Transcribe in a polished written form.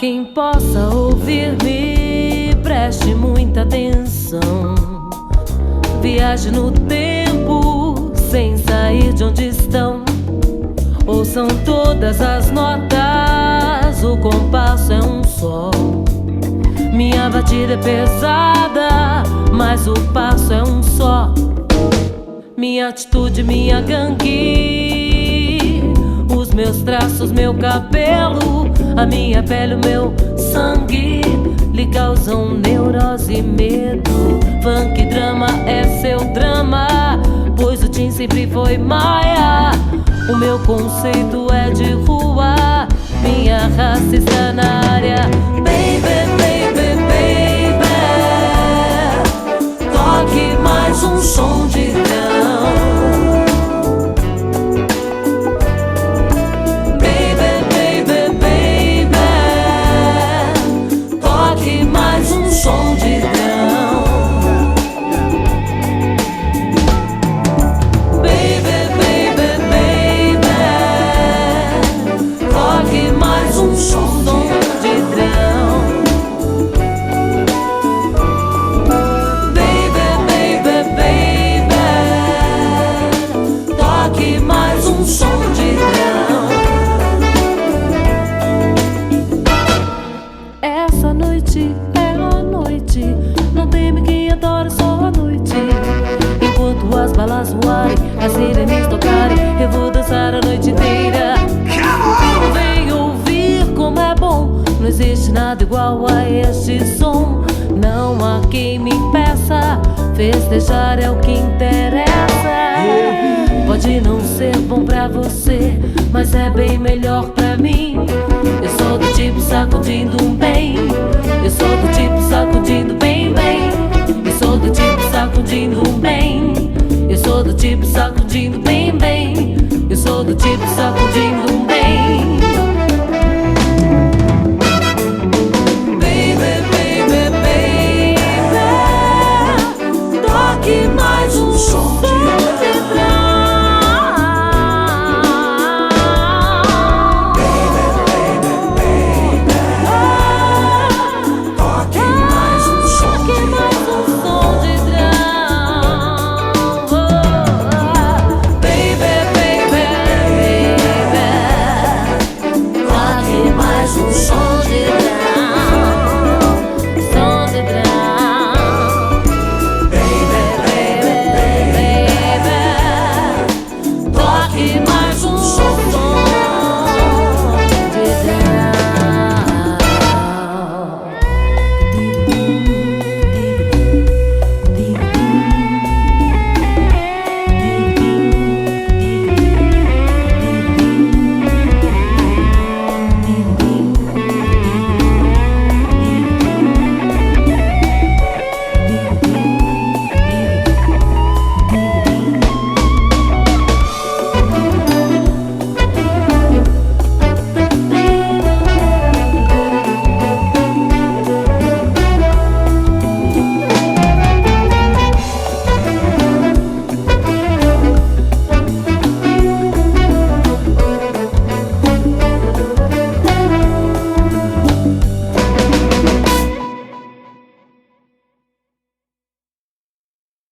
quem possa ouvir-me, preste muita atenção. Viaje no tempo sem sair de onde estão. Ouçam todas as notas, o compasso é um só. Minha batida é pesada, mas o passo é um só. Minha atitude, minha gangue, os meus traços, meu cabelo, a minha pele, o meu sangue lhe causam neurose e medo. Funk drama é seu drama, pois o Tim sempre foi maia. O meu conceito é de rua, minha raça está na área. Baby, baby, baby, toque mais um som de grão. Baby, baby, baby, toque mais um som de grão. Baby, baby, baby, toque mais um som de grão. Baby, baby, baby, toque mais um som de grão. Essa noite é a noite, não teme quem adora, só a noite. Enquanto as balas voarem, as sirenes tocarem, eu vou dançar a noite inteira. Vem ouvir como é bom, não existe nada igual a este som. Não há quem me impeça, festejar é o que interessa. Pode não ser bom pra você, mas é bem melhor pra mim. Eu sou do tipo sacudindo um bem, eu sou do tipo